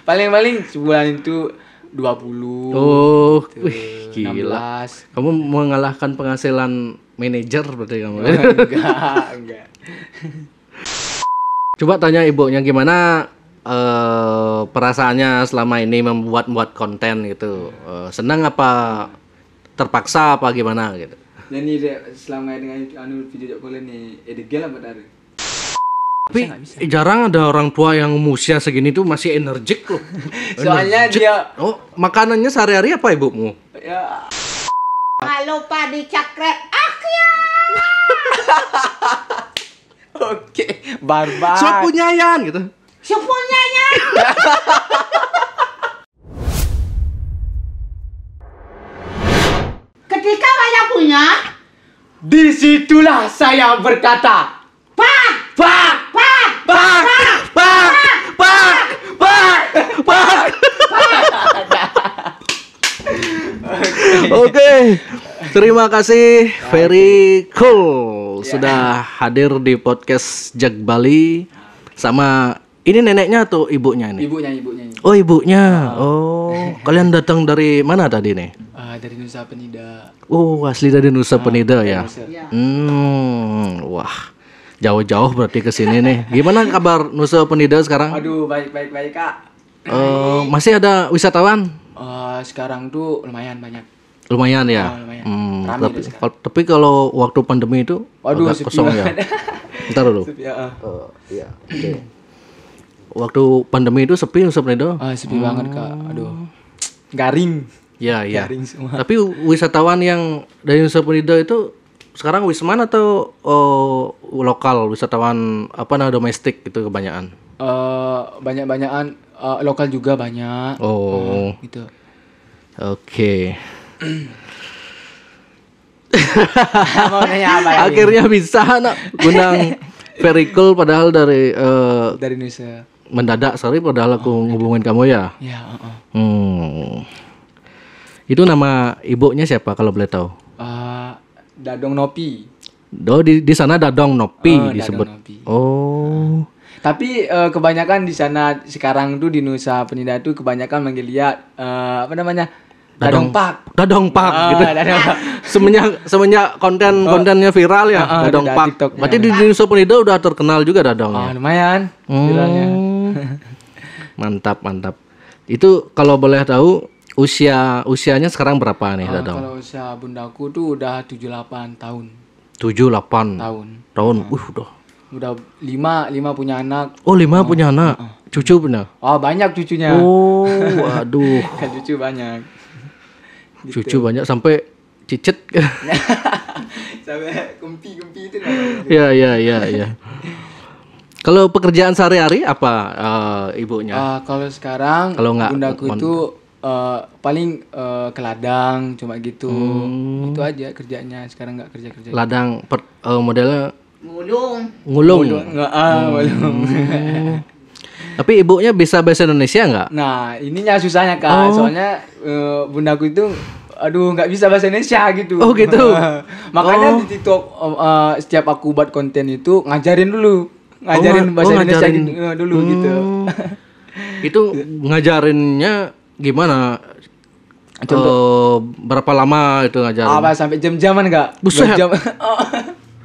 Paling sebulan itu 20. Oh, gitu, wih, gila. 16. Kamu mengalahkan penghasilan manajer berarti kamu. Enggak. Coba tanya ibunya gimana perasaannya selama ini membuat konten gitu. Senang apa terpaksa apa gimana gitu. Dan ini selama dengan video call ini edegel apa tadi? Tapi jarang ada orang tua yang usia segini tuh masih energik loh. Soalnya Energik. dia Makanannya sehari-hari apa ibumu? ya Halo padi cakrek akhir. oke, barbar. Sopunyayan gitu. Sepunyanya. Ketika saya punya, Disitulah saya berkata, pak, Pak, pak, Pak, Pak, Pak, Pak, Pak. Oke. Terima kasih very cool sudah hadir di podcast Jag Bali sama ini neneknya atau ibunya ini? Ibunya. Oh, ibunya. Oh, kalian datang dari mana tadi nih? Dari Nusa Penida. Oh, asli dari Nusa Penida ya. Nusa. Ya. Wah. Jauh-jauh berarti ke sini nih. Gimana kabar Nusa Penida sekarang? Aduh, baik Kak. Masih ada wisatawan? Sekarang tuh lumayan banyak. Lumayan ya. Lumayan. Rame Tapi, deh sekarang. tapi kalau waktu pandemi itu Waduh, agak sepi kosong ya. banget. Ntar dulu. Iya. Oke. Waktu pandemi itu sepi Nusa Penida? Sepi banget Kak. Aduh. Garing. Iya. Garing semua. Tapi wisatawan yang dari Nusa Penida itu sekarang wisman atau lokal wisatawan domestik itu kebanyakan? Banyak-banyakan lokal juga banyak. Oh. Gitu. Oke. Mau nanya apa lagi? Akhirnya bisa undang very cool padahal dari Dari Nusa. mendadak sorry padahal aku ngubungin kamu ya. Ya, Itu nama ibunya siapa kalau boleh tahu? Dadong Nopi. Di sana Dadong Nopi Dadong disebut. Nopi. Oh. Tapi kebanyakan di sana sekarang tuh di Nusa Penida tuh kebanyakan manggil dia Dadong Pak. Dadong Pak gitu. Dadong Pak. Semenjak kontennya viral ya, Dadong udah Pak. TikTok. Berarti di Nusa Penida udah terkenal juga Dadong ya. Lumayan. Viralnya. Mantap. Itu kalau boleh tahu usianya sekarang berapa nih Dadong? Kalau usia bundaku tuh udah 78 tahun. 78 tahun. Udah 5 punya anak. Oh, 5 punya anak. Cucu punya. Banyak cucunya. Oh, aduh. Cucu banyak. Cucu banyak sampai cicit. Sampai kumpi itu. Iya. Kalau pekerjaan sehari-hari apa ibunya? Kalau sekarang Kalau nggak bundaku itu paling ke ladang cuma gitu. Itu aja kerjanya. Sekarang nggak kerja. Ladang modelnya mulung. ngulung. Enggak, belum. Tapi ibunya bisa bahasa Indonesia nggak? Nah, ininya susahnya Kak. Soalnya bundaku itu nggak bisa bahasa Indonesia gitu. Oh, gitu. Makanya di TikTok setiap aku buat konten itu ngajarin dulu. Bahasa Indonesia gitu, dulu gitu. Itu ngajarinnya gimana? Berapa lama itu ngajarin? Sampai jam-jaman Kak? Buset. Jam.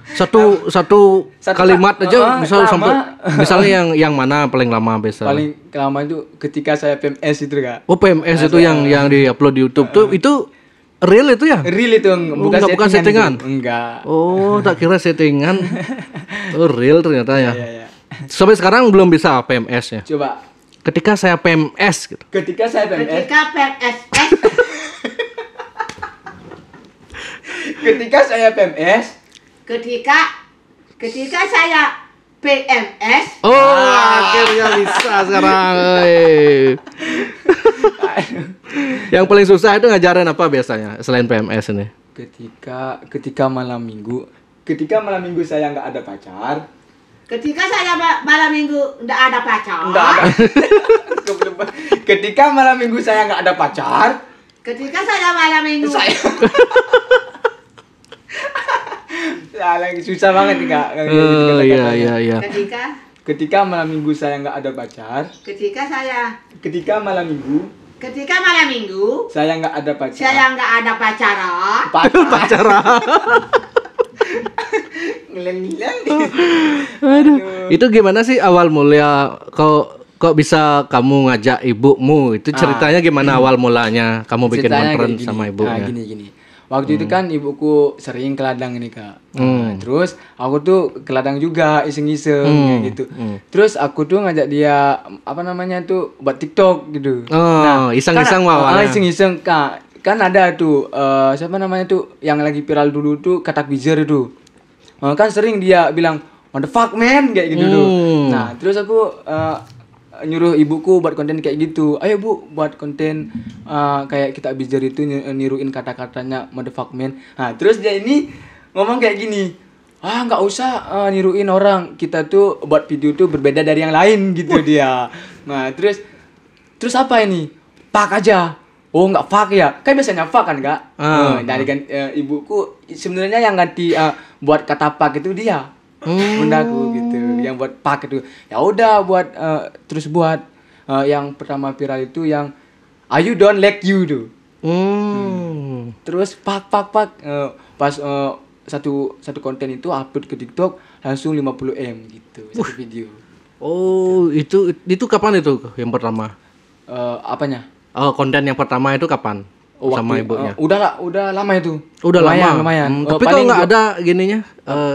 Satu kalimat aja bisa lama. sampai misalnya yang mana paling lama biasa? Paling lama itu ketika saya PMS itu Kak. Oh, PMS itu yang di-upload di YouTube tuh itu real itu ya? Real itu bukan settingan. Itu. Enggak. Oh, tak kira settingan. Oh, real ternyata ya. Iya. Sampai sekarang belum bisa PMS ya. Coba. Ketika saya PMS gitu. Ketika saya PMS. Ketika saya PMS. Ketika saya PMS. Oh, akhirnya bisa sekarang. Yang paling susah itu ngajarin apa biasanya selain PMS ini? Ketika malam minggu saya nggak ada pacar. Ketika saya malam minggu nggak ada pacar. Ketika malam minggu saya nggak ada pacar. Ketika saya malam minggu. Susah banget nih Kak. Iya. Ketika Ketika malam minggu saya nggak ada pacar. Ketika saya Ketika malam minggu saya nggak ada pacaran. Pacaran. Ngilang-ngilang. Aduh. Itu gimana sih awal mula kok bisa kamu ngajak ibumu? Itu ceritanya gimana awal mulanya kamu bikin Ceritanya montren kayak gini. sama ibunya? Gini. Waktu itu kan ibuku sering ke ladang ini Kak. Terus aku tuh ke ladang juga iseng-iseng kayak gitu. Terus aku tuh ngajak dia buat TikTok gitu. Iseng-iseng awalnya. Iseng-iseng Kak. Kan ada tuh yang lagi viral dulu tuh Katak Bizer itu. Kan sering dia bilang what the fuck man kayak gitu tuh. Nah, terus aku nyuruh ibuku buat konten kayak gitu. Ayo Bu, buat konten kayak kita bijar itu niruin kata-katanya motherfuck man. Nah, terus dia ini ngomong kayak gini. Nggak usah niruin orang. Kita tuh buat video tuh berbeda dari yang lain gitu dia. Nah, terus apa ini? Fuck aja. Oh, nggak fuck ya. Kan biasanya fuck kan, Kak? Dari ibuku sebenarnya yang ganti buat kata fuck itu dia. Bundaku gitu yang buat pak itu ya udah buat terus buat yang pertama viral itu yang I don't like you tuh terus pak pas satu konten itu upload ke TikTok langsung 50M gitu satu video. Itu kapan itu yang pertama? Apanya? Konten yang pertama itu kapan? Sama ibunya. Udah lama itu. Udah lumayan. Tapi kalau nggak ada gininya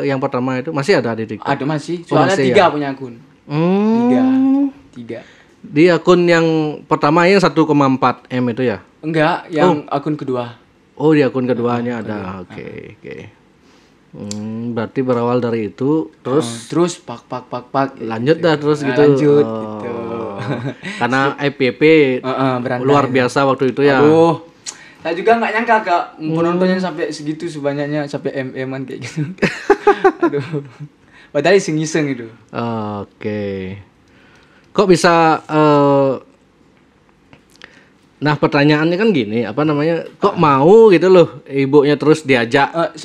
yang pertama itu masih ada di TikTok. Ada masih. Soalnya masih 3 punya akun. 3. Di akun yang pertama yang 1,4M itu ya? Enggak, yang akun kedua. Di akun keduanya ada. Oke. Berarti berawal dari itu terus pak lanjut dah terus gitu. Lanjut gitu. Karena FYP luar biasa waktu itu ya. Aduh. Saya juga nggak nyangka Kak penontonnya sampai segitu sebanyaknya sampai MM-an kayak gitu. Aduh. Padahal iseng-iseng itu. Oke. Kok bisa nah pertanyaannya kan gini, kok mau gitu loh ibunya terus diajak?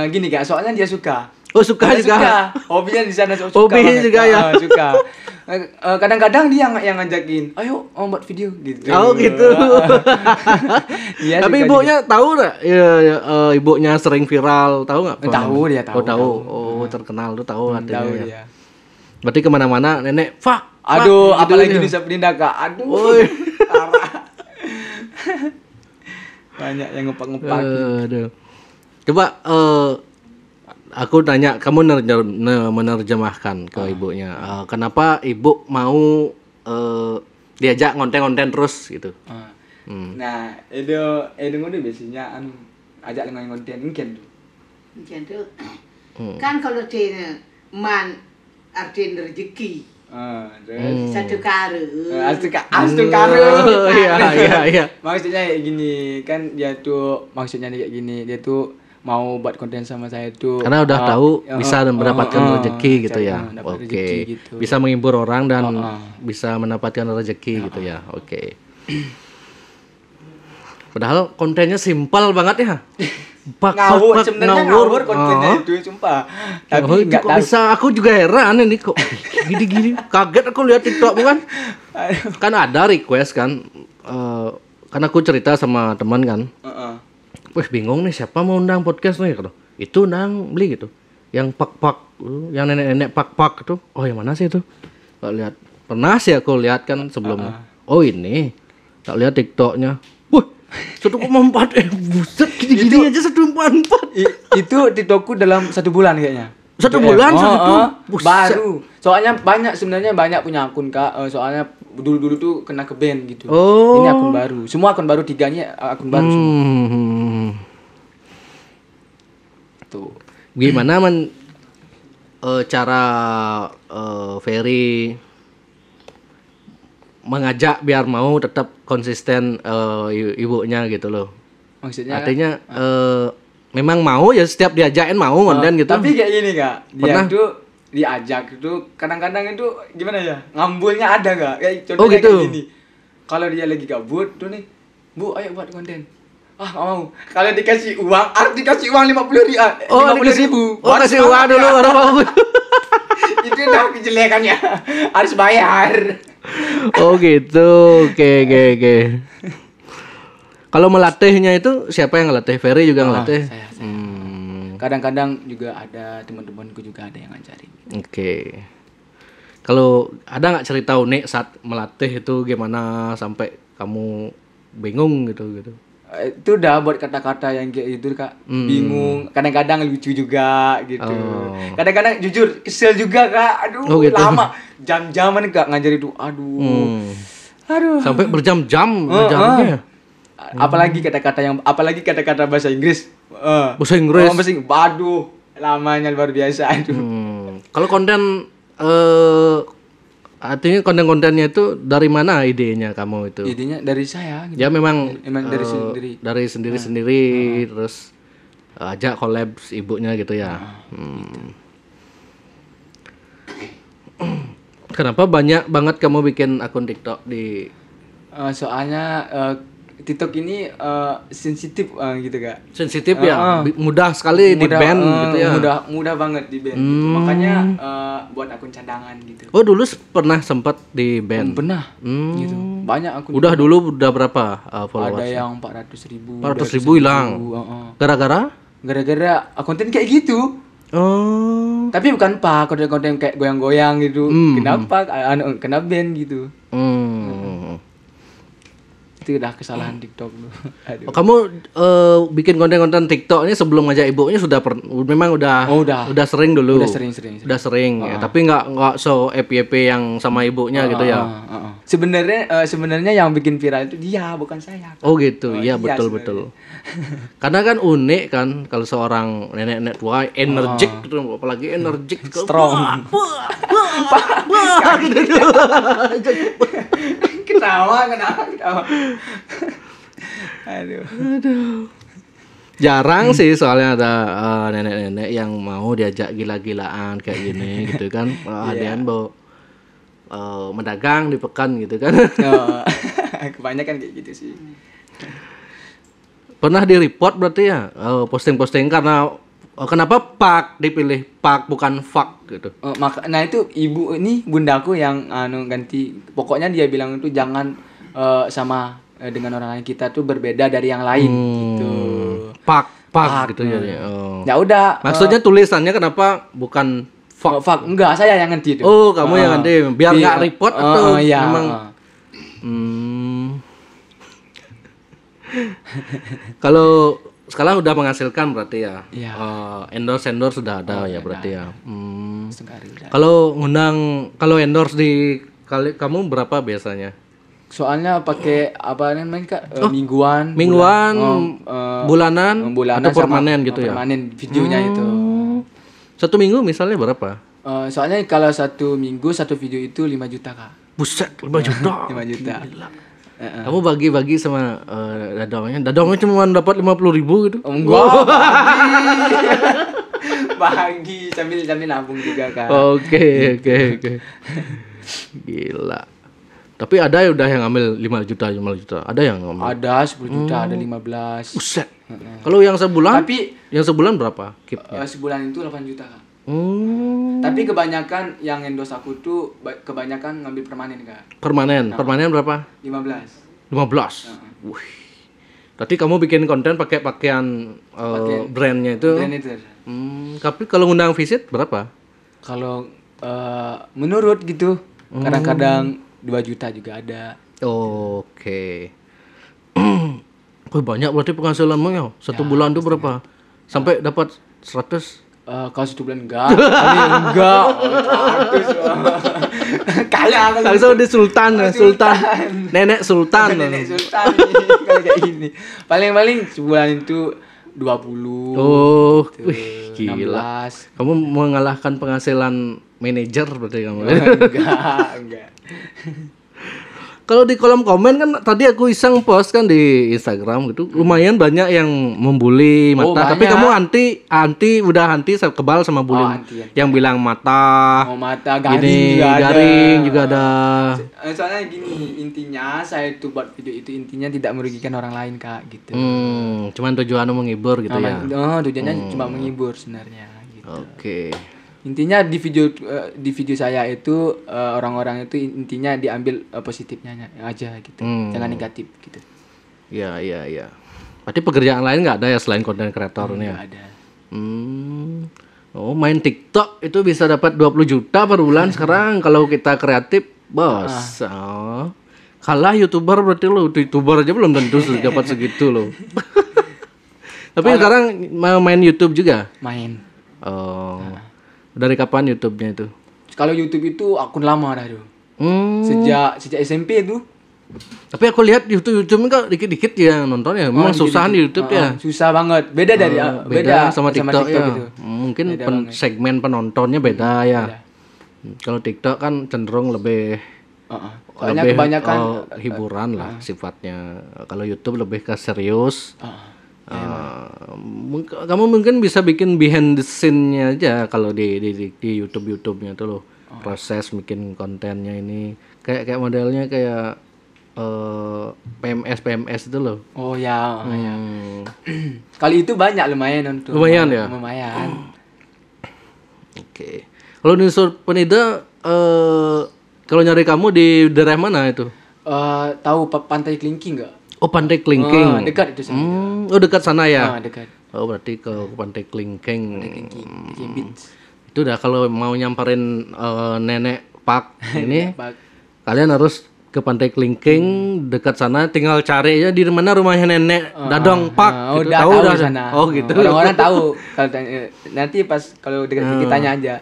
Gini Kak, soalnya dia suka. Suka juga. Hobinya di sana suka. Hobi juga ya. Suka. Kadang-kadang dia yang ngajakin, ayo buat video gitu. Gitu. Tapi ibunya tahu nggak? Ibunya sering viral, tahu nggak? Tahu dia tahu. Tahu. Terkenal tuh tahu artinya. Tahu ya. dia. Berarti kemana-mana nenek, fuck. Aduh, apalagi di Saprinda Kak. Aduh. Parah. Banyak yang ngepak-ngepak. Aduh. Coba aku tanya, kamu menerjemahkan ke ibunya. Kenapa ibu mau diajak konten-konten terus gitu? Nah, itu ngono biasanya ajak dengan konten mungkin tuh. Kan kalau artiin rezeki. Satu karu. Astu karu. Iya. Maksudnya kayak gini, kan dia tuh maksudnya kayak gini, dia tuh mau buat konten sama saya tuh karena udah tahu bisa mendapatkan rezeki gitu ya. Oke. Gitu. Bisa menghibur orang dan bisa mendapatkan rezeki gitu ya. Oke. Padahal kontennya simpel banget ya. Ngawur kontennya itu sumpah. Tapi enggak tahu. Bisa aku juga heran ini kok gini-gini. Kaget aku lihat TikTok kan. Kan ada request kan. Kan aku cerita sama teman kan. Wih bingung nih siapa mau undang podcast nih gitu. Itu undang beli gitu. Yang pak yang nenek-nenek pak itu. Oh yang mana sih itu? Tak lihat. Pernah sih aku lihat kan sebelumnya. Oh ini. Tak lihat TikToknya. Wih 1,4 buset gini-gini aja 1,4. Itu TikTokku dalam 1 bulan kayaknya. 1 bulan segitu? Baru. Soalnya sebenarnya banyak punya akun Kak. Soalnya dulu tuh kena ke ban gitu. Ini akun baru. Semua akun baru 3-nya akun baru semua. Tuh. Gimana cara Ferry mengajak biar mau tetap konsisten ibunya gitu loh. Maksudnya artinya memang mau ya setiap diajakin mau konten gitu. Tapi kayak gini Kak, dia tuh diajak itu kadang-kadang itu gimana ya? Ngambulnya ada Kak. Kayak contohnya gitu. Kayak gini. Kalau dia lagi gabut tuh nih, Bu ayo buat konten. Nggak mau. Kalau dikasih uang, dikasih uang 50.000. Kasih uang dulu baru mau. Itu udah kejelekannya. Harus bayar. Oh gitu. Oke. Kalau melatihnya itu siapa yang ngelatih? Ferry juga ngelatih. Saya. Kadang-kadang juga ada teman-temanku juga ada yang ngajarin. Oke. Kalau ada nggak cerita unik saat melatih itu gimana sampai kamu bingung gitu? Itu udah buat kata-kata yang kayak gitu Kak. Bingung, kadang-kadang lucu juga gitu. Kadang-kadang jujur kesel juga Kak. Aduh, gitu. lama. Jam-jaman Kak ngajar itu. Aduh. Sampai berjam-jam ngajarnya. Apalagi kata-kata bahasa Inggris. Bahasa Inggris. Waduh, lamanya luar biasa. Aduh. Kalau konten artinya konten-kontennya itu dari mana idenya kamu itu? Idenya dari saya gitu. Ya memang dari sendiri. Dari sendiri terus ajak collab ibunya gitu ya. Kenapa banyak banget kamu bikin akun TikTok di soalnya TikTok ini sensitif gitu Kak. sensitif ya? Mudah sekali di ban gitu ya. Mudah banget di ban. Gitu. Makanya buat akun cadangan gitu. Oh, dulu pernah sempat di ban. Pernah. Gitu. Banyak akun. Dulu udah berapa followers? Ada yang 400.000. 400.000 hilang. Gara-gara? Gara-gara konten kayak gitu. Oh. Tapi bukan konten kayak goyang-goyang gitu. Kenapa kena ban gitu. Itu udah kesalahan TikTok lu. Aduh. Oh, kamu bikin konten-konten TikTok ini sebelum ngajak ibunya memang udah sering dulu. Udah sering. Udah sering ya, tapi nggak so FYP yang sama ibunya gitu ya. Sebenarnya yang bikin viral itu dia, bukan saya. Oh gitu. Iya betul. Karena kan unik kan kalau seorang nenek-nenek tua energik gitu, apalagi energik strong. Gitu. Ketawa. Aduh. Jarang sih soalnya ada nenek-nenek yang mau diajak gila-gilaan kayak gini gitu kan. Adean bawa mendagang di pekan gitu kan. Kebanyakan kayak gitu sih. Pernah di-report berarti ya posting-posting karena kenapa Pak dipilih Pak bukan fuck gitu. Nah itu ibu ini bundaku yang ganti. Pokoknya dia bilang itu jangan sama dengan orang lain, kita tuh berbeda dari yang lain gitu. Pak gitu ya. Ya udah. Maksudnya tulisannya kenapa bukan fuck? Enggak, saya yang ganti itu. Oh, kamu yang ganti biar nggak report atau memang Kalau sekarang udah menghasilkan berarti ya. Iya. Endorse sudah ada ya berarti ya. Kalau endorse di kamu berapa biasanya? Soalnya pakai apa namanya Kak? Mingguan, bulanan atau permanen gitu ya? Permanen videonya itu. Satu minggu misalnya berapa? Soalnya kalau satu minggu satu video itu 5 juta Kak. Buset, 5 juta. 5 juta. Gila. Kamu bagi-bagi sama dadongnya cuma dapat 50.000 gitu? Enggak. Bagi sambil nabung juga Kak. Oke. Gila. Tapi ada ya udah yang ngambil 5 juta. Ada yang ngambil? Ada 10 juta, ada 15. Buset. Kalau yang sebulan? Tapi yang sebulan berapa? Sebulan itu 8 juta Kak. Tapi kebanyakan yang endorse aku tuh kebanyakan ngambil permanen Kak. Permanen berapa? 15. 15. Wih. Berarti kamu bikin konten pakai pakaian brandnya itu? Brand itu. Tapi kalau ngundang visit berapa? Kalau menurut gitu, kadang-kadang 2 juta juga ada. Oke. Wih, banyak berarti penghasilanmu ya. Satu bulan tuh berapa? Sampai dapat 100? Kalau 1 bulan enggak. Kali enggak. 100. Kaya. Langsung di Sultan. Nenek Sultan. Nenek Sultan nih, kalau kayak gini. Paling sebulan itu 20. Oh, gitu, wih, gila. 16. Kamu mengalahkan penghasilan manajer berarti kamu. Enggak. Kalau di kolom komen kan tadi aku iseng post kan di Instagram gitu, lumayan banyak yang membuli mata. Tapi kamu anti kebal sama bully. Anti. Yang bilang mata. Mata garing juga ada. Soalnya gini, intinya saya itu buat video itu intinya tidak merugikan orang lain Kak gitu. Cuman tujuannya menghibur gitu ya. Tujuannya cuma menghibur sebenarnya gitu. Oke. Intinya di video saya itu orang-orang itu intinya diambil positifnya aja gitu. Jangan negatif gitu. Iya. Berarti pekerjaan lain nggak ada ya selain konten kreator ini ya? Nggak ada. Oh, main TikTok itu bisa dapat 20 juta per bulan sekarang kalau kita kreatif, bos. Oh. Kalah YouTuber berarti lo. YouTuber aja belum tentu dapat segitu lo. Tapi sekarang mau main YouTube juga? Main. Oh. Dari kapan YouTube-nya itu? Kalau YouTube itu akun lama dah tuh. Sejak SMP itu. Tapi aku lihat YouTube kok dikit-dikit ya nontonnya. Memang susah di YouTube ya. Susah banget. Beda dari beda sama TikTok ya. gitu. Mungkin segmen penontonnya beda ya. Kalau TikTok kan cenderung lebih Soalnya lebih, kebanyakan hiburan lah sifatnya. Kalau YouTube lebih ke serius. Kamu mungkin bisa bikin behind the scene-nya aja kalau di YouTube-nya tuh loh. Proses bikin kontennya ini kayak modelnya kayak PMS itu loh. Oh ya. Kali itu banyak lumayan untuk. Lumayan ya? Lumayan. Oke. Kalau di Unsur Penida kalau nyari kamu di daerah mana itu? Tahu Pantai Kelingking enggak? Oh, Pantai Kelingking. Dekat itu sana. Oh, dekat sana ya? Dekat. Oh, berarti ke Pantai Kelingking. Beach. Itu udah kalau mau nyamperin nenek Pak ini Pak. kalian harus ke Pantai Kelingking, dekat sana tinggal cari aja di mana rumahnya nenek Dadong Pak. Gitu. Udah tahu tahu dah sana. Oh, gitu. Orang-orang tahu kalau nanti pas kalau dekat kita tanya aja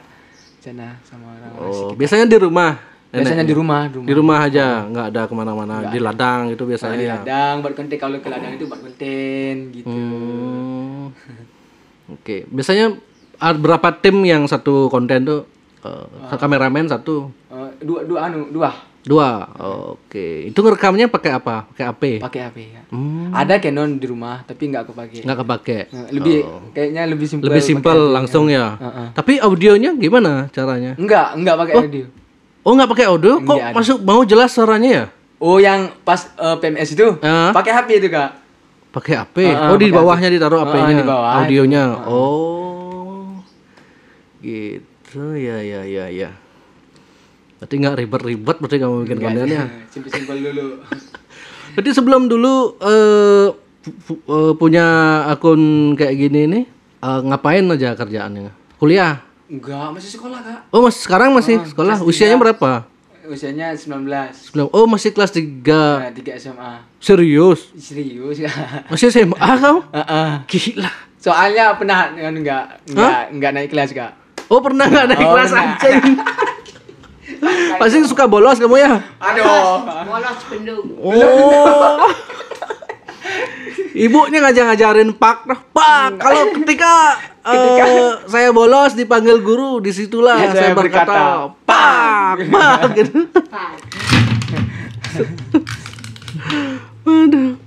sana sama orang. Oh, biasanya di rumah. Biasanya di rumah. Di rumah aja, nggak ada kemana-mana. Di ladang itu biasanya. Di ladang buat konten, kalau ke ladang itu buat konten gitu. Oke, biasanya berapa tim yang satu konten tuh? Kameramen satu. Dua. Oke. Itu ngerekamnya pakai apa? Pakai HP? Pakai HP ya. Ada Canon di rumah tapi nggak kepake. Nggak kepake. Kayaknya lebih simpel. Lebih simpel langsung ya. Tapi audionya gimana caranya? Enggak pakai audio. Oh, nggak pakai audio? Kok mau jelas suaranya ya? Oh, yang pas PMS itu pakai HP itu, Kak. Pakai HP. Di bawahnya ditaruh HP-nya. Di bawah. Audionya. Oh. Gitu ya. Berarti nggak ribet-ribet berarti kamu bikin kontennya. Simpel-simpel dulu. Berarti sebelum dulu punya akun kayak gini nih, ngapain aja kerjaannya? Kuliah? Enggak, masih sekolah, Kak. Oh, sekarang masih sekolah. Usianya berapa? Usianya 19. Oh, masih kelas 3. 3 SMA. Serius? Serius ya. Masih SMA kamu? Gila. Soalnya pernah enggak naik kelas, Kak. Oh, pernah nggak naik kelas anjing? Pasti suka bolos kamu ya? Aduh. Bolos bendung. Oh. Ibunya ngajarin Pak, kalau ketika saya bolos dipanggil guru, disitulah ya, saya berkata Pak gitu. Waduh.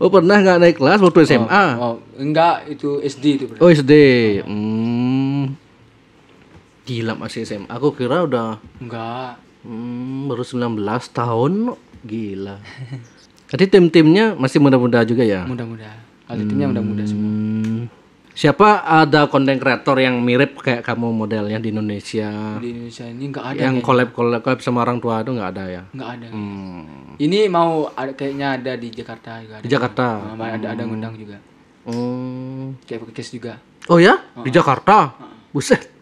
Oh, pernah nggak naik kelas waktu SMA? Enggak, itu SD itu. Oh, SD. Gila masih SMA. Aku kira udah enggak. Baru 19 tahun. Gila. Jadi tim-timnya masih muda-muda juga ya? Muda-muda. Kalau timnya muda-muda semua. Siapa ada konten kreator yang mirip kayak kamu modelnya di Indonesia? Di Indonesia ini enggak ada. Yang collab sama orang tua itu enggak ada ya? Enggak ada. Ini mau kayaknya ada di Jakarta juga. Di Jakarta? Ada ngundang juga. Kayak podcast juga. Oh ya? Di Jakarta? Buset.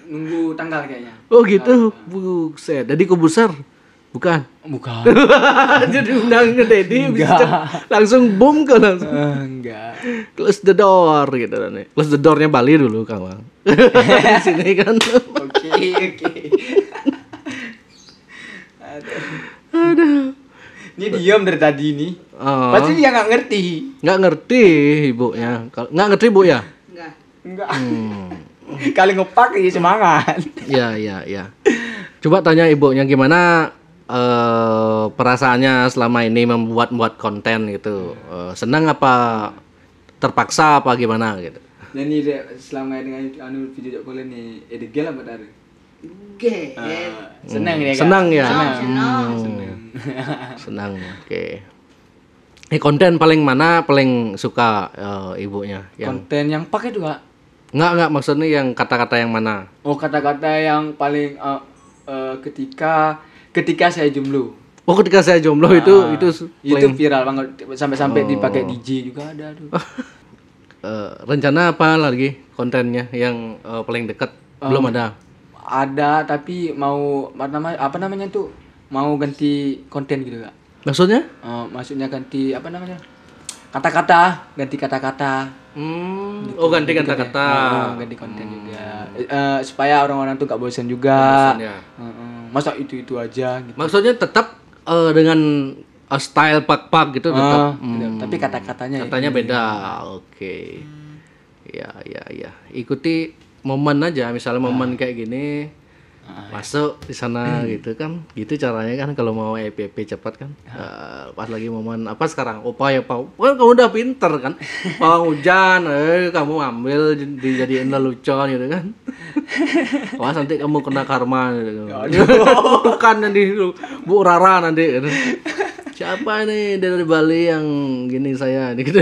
Nunggu tanggal kayaknya. Oh gitu? Buset. Jadi kubusar? Bukan? Bukan. Jadi undang ke Dedi langsung boom ke langsung. Enggak. Close the door gitu nih. Close the door-nya Bali dulu kawan. Di sini kan. Oke. Aduh. Ini diam dari tadi nih. Pasti dia nggak ngerti. Nggak ngerti ibunya. Nggak ngerti bu ya? Enggak. Kali ngepak ya semangat. Iya. Coba tanya ibunya gimana perasaannya selama ini membuat konten gitu. Senang apa terpaksa apa gimana gitu. Dan ini selama dengan video call ini edegel apa tadi? Senang ya. Senang ya. Senang. Oke. Konten paling mana paling suka ibunya? Konten yang pakai juga. Enggak maksudnya yang kata-kata yang mana? Oh, kata-kata yang paling ketika saya jomblo. Oh, ketika saya jomblo itu Itu viral banget sampai dipakai DJ juga ada tuh. Rencana apa lagi kontennya yang paling dekat? Belum ada. Ada tapi mau apa namanya tuh mau ganti konten gitu Kak. Maksudnya? Maksudnya ganti apa namanya? Kata-kata, ganti kata-kata. Oh, ganti kata-kata. Ganti konten juga. Supaya orang-orang tuh gak bosan juga. Bosan, ya. Masa itu aja gitu. Maksudnya tetap dengan style pak-pak gitu tetap. Tapi kata-katanya beda. Oke. Ya. Ikuti momen aja, misalnya momen kayak gini. Masuk di sana gitu kan. Gitu caranya kan kalau mau EPP cepat kan. Pas lagi momen apa sekarang? Upaya kamu udah pinter kan. Pawang hujan, kamu ambil dijadiin lelucon gitu kan. Wah, nanti kamu kena karma gitu. Bukan nanti Bu Rara nanti gitu. Siapa nih dari Bali yang gini saya nih gitu.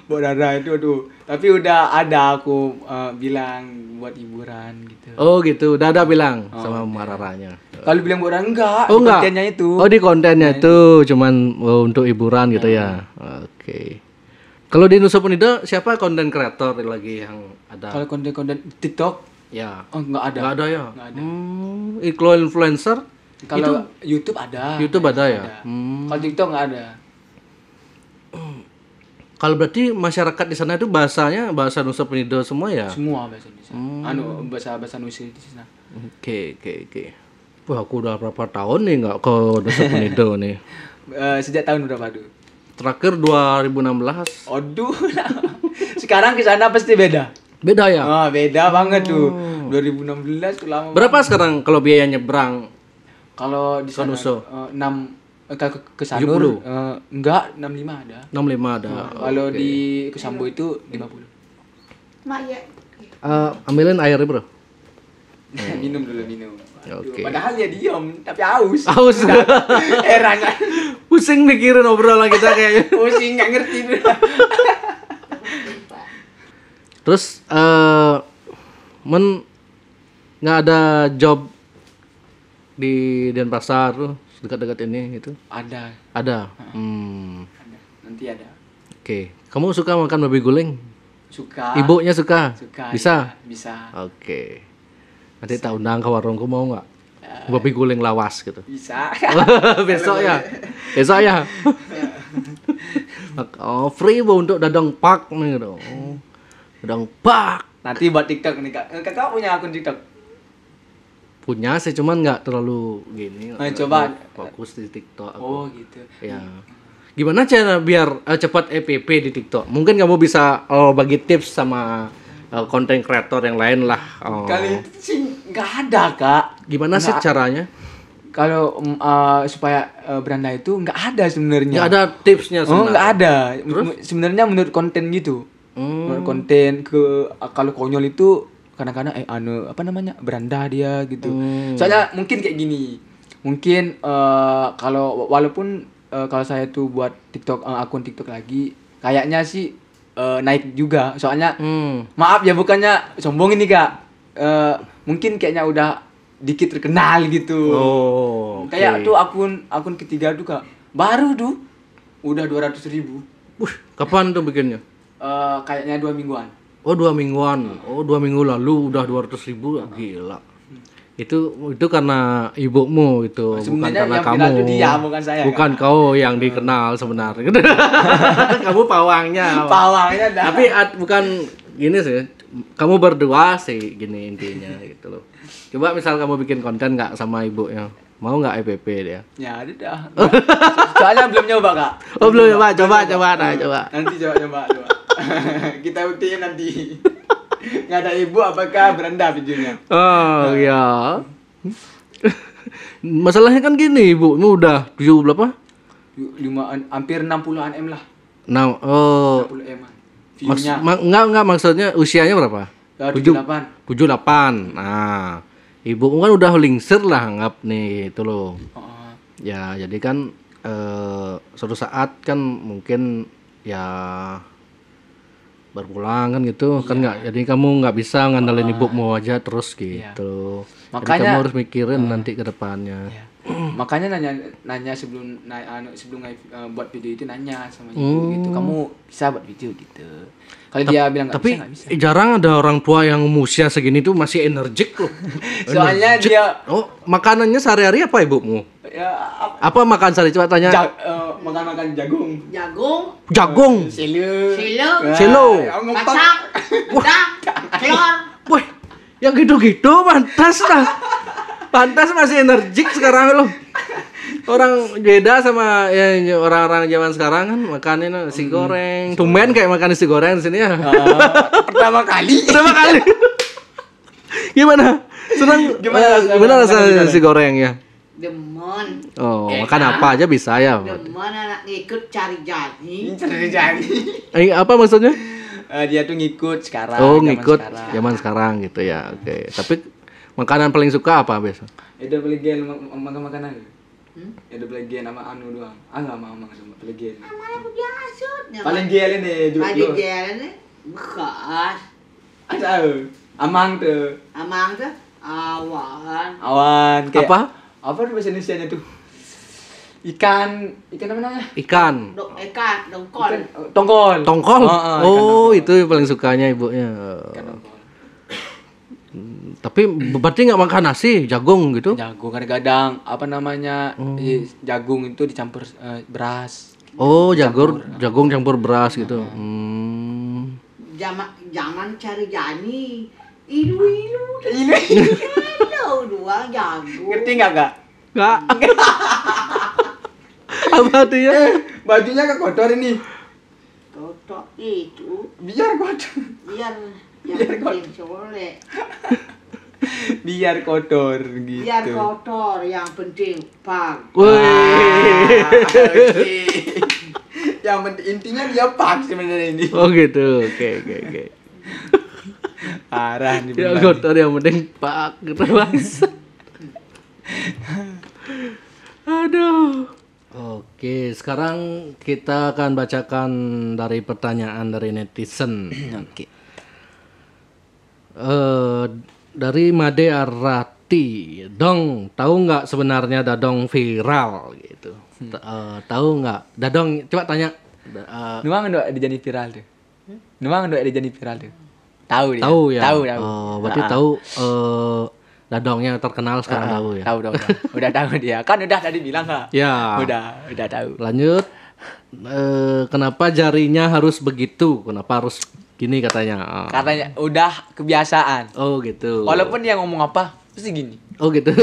Bu Rara itu aduh. Tapi udah ada aku bilang buat hiburan gitu. Oh gitu, udah ada bilang sama Mararanya. Kalau bilang Bu Rara enggak, Oh, enggak. kontennya itu. Oh, di kontennya itu cuman untuk hiburan gitu ya. Oke. Kalau di Nusa Penida siapa konten kreator lagi yang ada? Kalau konten-konten TikTok Ya. enggak ada. Enggak ada ya? Enggak ada. Influencer? Kalau YouTube ada. YouTube ada ya? Kalau TikTok enggak ada. Kalau berarti masyarakat di sana itu bahasanya bahasa Nusa Penida semua ya? Semua bahasa Indonesia. Bahasa Nusa di sana. Oke. Wah, aku udah berapa tahun nih nggak ke Nusa Penida nih. Sejak tahun berapa tuh? Terakhir 2016. Aduh. Sekarang ke sana pasti beda. Beda ya? Beda banget tuh. 2016 tuh lama. Berapa sekarang kalau biaya nyebrang? Kalau di sana Nusa? 6 ke Sanur enggak 65 ada. 65 ada. Kalau di Kesambo itu 50. Mak ya. Ambilin airnya, Bro. Minum dulu. Oke. Padahal dia diam tapi haus. Haus. Heran kan. Pusing mikirin obrolan kita kayaknya. Pusing enggak ngerti dulu. Terus nggak ada job di Denpasar tuh dekat-dekat ini itu? Ada. Ada. Nanti ada. Oke. Kamu suka makan babi guling? Suka. Ibunya suka? Iya, Bisa? bisa. Oke. Nanti tak undang ke warungku mau nggak? Babi guling lawas gitu. Bisa. Besok ya. Oh, free bu untuk dadang pak nih gitu. Dadang pak. Nanti buat TikTok nih Kak. Kakak punya akun TikTok? Punya sih cuman nggak terlalu gini. Coba fokus di TikTok. Oh gitu. Ya. Gimana cara biar cepat EPP di TikTok? Mungkin kamu bisa bagi tips sama konten kreator yang lain lah. Kali itu sih nggak ada Kak. Gimana sih caranya? Kalau supaya beranda itu nggak ada sebenarnya. Nggak ada tipsnya sebenarnya. Nggak ada. Sebenarnya menurut konten gitu. Menurut konten kalau konyol itu kadang-kadang apa namanya beranda dia gitu. Soalnya mungkin kayak gini. Mungkin kalau walaupun kalau saya tuh buat TikTok akun TikTok lagi kayaknya sih naik juga. Soalnya maaf ya bukannya sombong ini Kak. Mungkin kayaknya udah dikit terkenal gitu. Okay. Kayak tuh akun ketiga tuh Kak. Baru tuh udah 200.000. Kapan tuh bikinnya? Kayaknya 2 mingguan. Oh 2 mingguan. Oh 2 minggu lalu udah 200.000. Gila. Itu karena ibumu itu, bukan karena kamu. Dia, bukan saya. Bukan kan? Kau yang dikenal sebenarnya. Kamu pawangnya. Pawangnya dah. Tapi bukan gini sih. Kamu berdua sih gini intinya gitu loh. Coba misal kamu bikin konten nggak sama ibunya, mau nggak EPP dia? Ya ada dah. Soalnya belum nyoba Kak. Oh belum nyoba, coba. Nanti coba. Kita buktiin nanti. Nggak ada ibu apakah beranda videonya? Oh ya. Masalahnya kan gini, ibumu udah view berapa? Hampir 60-an M lah. 60 M. View-nya. Enggak maksudnya usianya berapa? 78. 78. Nah, ibumu kan udah lingser lah anggap nih itu loh. Ya, jadi kan suatu saat kan mungkin ya baru pulang kan gitu. Kan nggak, jadi kamu nggak bisa ngandalin ibumu aja terus gitu. Jadi Makanya- kamu harus mikirin nanti ke depannya. Iya. Makanya nanya sebelum buat video itu nanya sama ibu gitu. Kamu bisa buat video gitu. Kalau dia bilang nggak Tapi bisa, nggak bisa. jarang ada orang tua yang usia segini tuh masih energik loh. Soalnya dia Oh, makanannya sehari-hari apa ibumu? ya Apa makan sehari? Coba tanya. makan jagung. Jagung, Jagung. Silo. Silo. kacang, udang, telur. Wih, yang gitu-gitu pantas lah. Pantas masih energik sekarang loh. Orang beda sama ya orang-orang zaman sekarang kan makannya nasi goreng. Tumben kayak makan nasi goreng di sini ya. Pertama kali. Pertama kali. Gimana? Senang gimana rasa nasi goreng ya? Demen, Oh, makan apa aja bisa ya. demen anak ngikut cari jadi. Apa maksudnya? Dia tuh ngikut sekarang. Oh, zaman ngikut sekarang. zaman sekarang gitu ya. Oke. Tapi makanan paling suka apa biasa? Itu pelegen makan makanan. Itu pelegen sama anu doang. Enggak mau pelegen. Mana biasa. Paling gel ini Pagi jalan nih, bekas. Ada amang tuh. Amang tuh awan. Awan kayak Apa? Apa tuh bahasa Indonesianya tuh? Ikan apa namanya? Ikan. Ikan, dongkol. Tongkol. Tongkol. Ikan Oh, tongkol. itu yang paling sukanya ibunya. Ikan tongkol. Tapi berarti nggak makan nasi, jagung gitu? Jagung kadang-kadang apa namanya? Jagung itu dicampur beras. Oh, jagung campur beras gitu. Zaman cari jani. Ilu. Dua jago. Ngerti nggak kak? Nggak. Apa artinya? Bajunya kak kotor ini. Totok itu Biar kotor. biar yang Biar penting soleh. Biar kotor gitu. Biar kotor, yang penting pag. Wih. Oke. Yang penting intinya dia pak sebenarnya ini. Oh gitu. Oke. Parah nih. Ya beneran. kotor yang penting pak gitu bahasa. Aduh. Oke, sekarang kita akan bacakan dari pertanyaan dari netizen. Oke. Dari Made Arati, Dong, tahu nggak sebenarnya Dadong viral gitu? Tahu nggak? Dadong, coba tanya. Nuang ndo ada jadi viral tuh. Nuang ndo ada jadi viral tuh. Tahu dia. Tahu ya? Tahu. Berarti tahu Dadongnya terkenal sekarang tahu ya? Tahu. Udah tahu dia. Kan udah tadi bilang kak. Ya. Udah tahu. Lanjut. Kenapa jarinya harus begitu? Kenapa harus gini katanya? Katanya udah kebiasaan. Oh gitu. Walaupun dia ngomong apa, pasti gini. Oh gitu.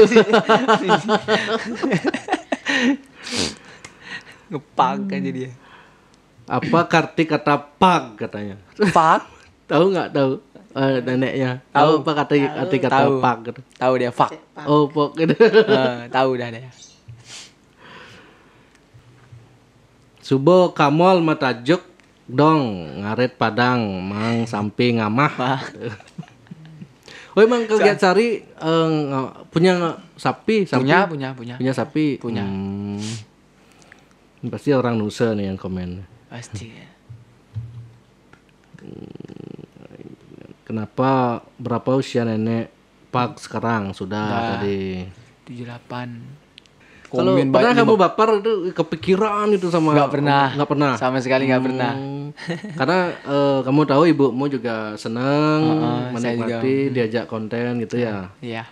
Ngepak aja dia. Apa arti kata pag katanya? Fuck. Tahu nggak tahu? Neneknya. Tahu apa arti kata Tahu. pag gitu? Tahu dia fuck. Oh pok gitu. Tahu dah dia. Subo kamol matajuk dong ngaret padang mang sampi ngamah. Oh emang Kegiat Sari punya sapi? Punya. Punya sapi? Punya. Ini pasti orang Nusa nih yang komen. Pasti. Kenapa berapa usia nenek Pak sekarang? Sudah tadi. 78. Kalau pernah kamu baper itu kepikiran itu sama? Nggak pernah. Nggak pernah. Sama sekali nggak pernah. Karena kamu tahu ibumu juga seneng saya menikmati diajak konten gitu ya. Iya.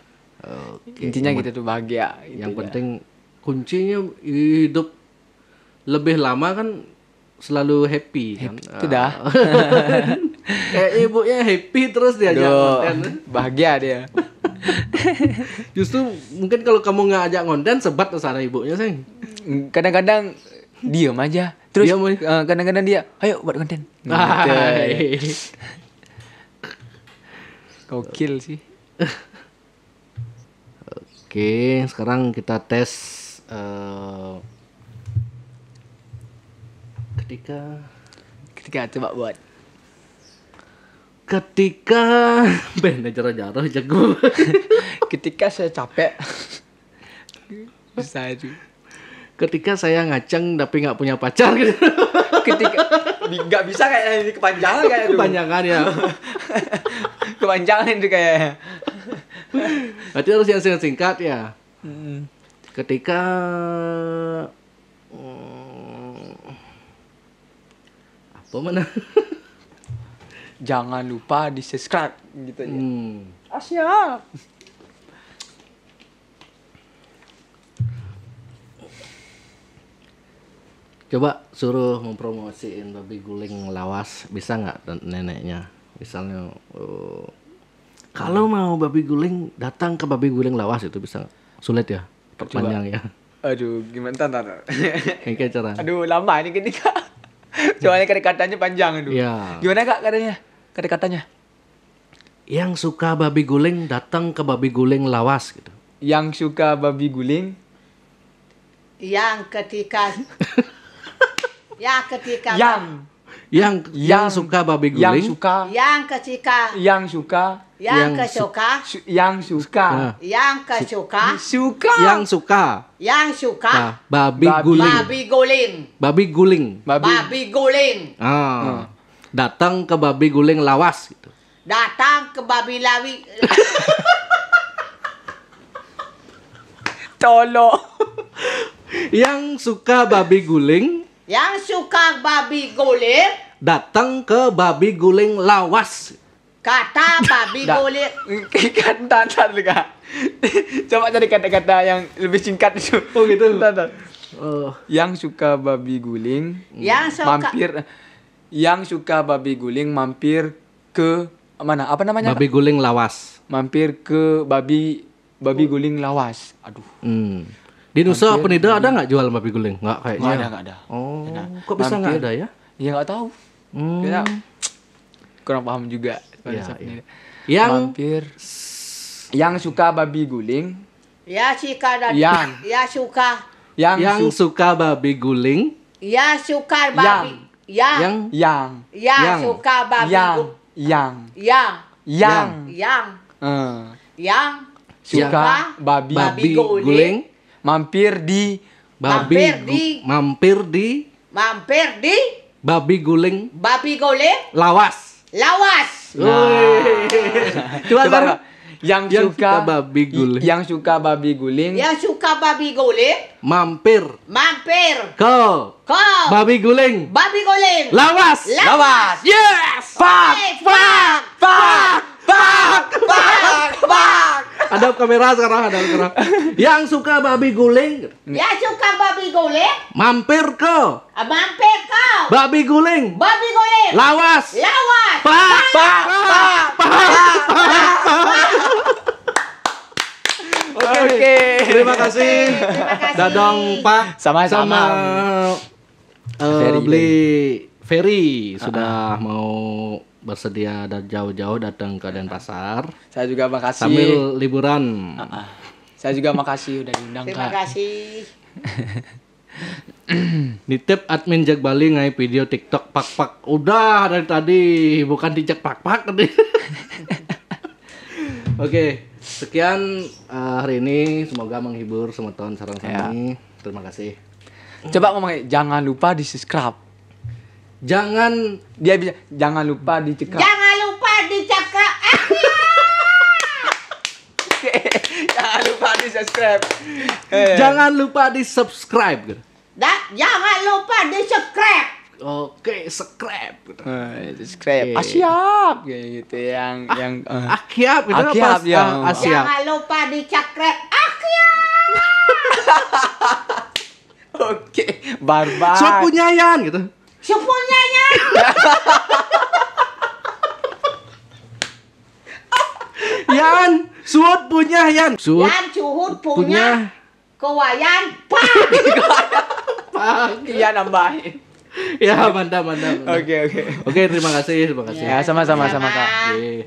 Oke. Intinya gitu tuh bahagia. Yang Gitu penting kuncinya hidup lebih lama kan selalu happy kan. Itu dah. Kayak ibunya happy terus diajak konten. Bahagia dia. Justru mungkin kalau kamu nggak ajak konten sebat ke sana ibunya sih. Kadang-kadang diem aja. Terus Diam aja. kadang-kadang dia, ayo buat konten. Gitu. Hai. Gokil sih. Oke, sekarang kita tes Ketika coba buat. ketika bener jaro-jaro jago. Ketika saya capek. Bisa itu. Ketika saya ngaceng tapi nggak punya pacar gitu. ketika nggak bisa kayak ini kepanjangan kayak itu. Kepanjangan ya. Kepanjangan itu kayak. Berarti harus yang singkat ya. Ketika apa mana? Jangan lupa di subscribe gitu aja. Siap. Coba suruh mempromosiin babi guling lawas, bisa nggak neneknya? Misalnya, kalau mau babi guling, datang ke babi guling lawas itu bisa nggak? Sulit ya, perpanjang ya. Aduh, gimana ntar? Yang kayak cara. Aduh, lama ini gini Kak. Soalnya kata-katanya panjang aduh. Iya. Gimana Kak katanya? Kata-katanya. Yang suka babi guling, datang ke babi guling lawas gitu. Yang suka babi guling, Yang ketika yang suka babi yang guling, suka, yang ketika yang suka, yang kesuka yang suka, yang kesuka suka, yang suka babi guling, babi guling babi guling, babi guling datang ke babi guling lawas gitu. datang ke babi lawi tolong. Yang suka babi guling, yang suka babi guling datang ke babi guling lawas. kata babi guling Kata Kak. Coba cari kata-kata yang lebih singkat itu. Oh gitu. Bentar. Yang suka babi guling, yang suka babi guling mampir ke mana? Apa namanya? Babi guling lawas. Mampir ke babi guling lawas. Aduh. Di Nusa Penida ada nggak jual babi guling? Nggak kayaknya. Nggak ada. Oh, kok bisa nggak ada ya? Ya nggak tahu. Kita kurang paham juga. Iya. Yang suka babi guling. ya suka dan Yang suka babi guling. ya suka babi Yang suka babi yang suka babi guling mampir di mampir di babi guling lawas Coba Kak. Yang suka babi guling. Yang suka babi guling. Mampir ke babi guling lawas. Yes. Pak. Hadap kamera sekarang, Yang suka babi guling. Mampir ke babi guling lawas. Pak. Oke. Terima kasih. Dadong Pak Sama-sama. Ferry sudah mau bersedia dan jauh-jauh datang ke Denpasar. Saya juga makasih. Sambil liburan. Saya juga makasih udah diundang Kak. terima kasih Nitip admin Jak Bali ngai video TikTok pak. Udah dari tadi, bukan dijak pak tadi. Oke, sekian hari ini, semoga menghibur semua tahun sarang kami. Terima kasih. Coba ngomong, jangan lupa di subscribe. Jangan lupa dicekak. jangan lupa dicakap Jangan lupa di subscribe. Jangan lupa di subscribe. jangan lupa di subscribe Oke, subscribe. Subscribe. Oke. Siap kayak gitu yang Akyap itu Akyap, apa? ya. Asyap. jangan lupa dicakret Oke, barbar. So punya Yan gitu. sepunyanya Yan, suut punya Yan. Suut dan cuhut punya kewayan pak Iya nambahin. Ya, mantap. Oke. Oke, terima kasih. Ya, sama-sama Kak. Oke.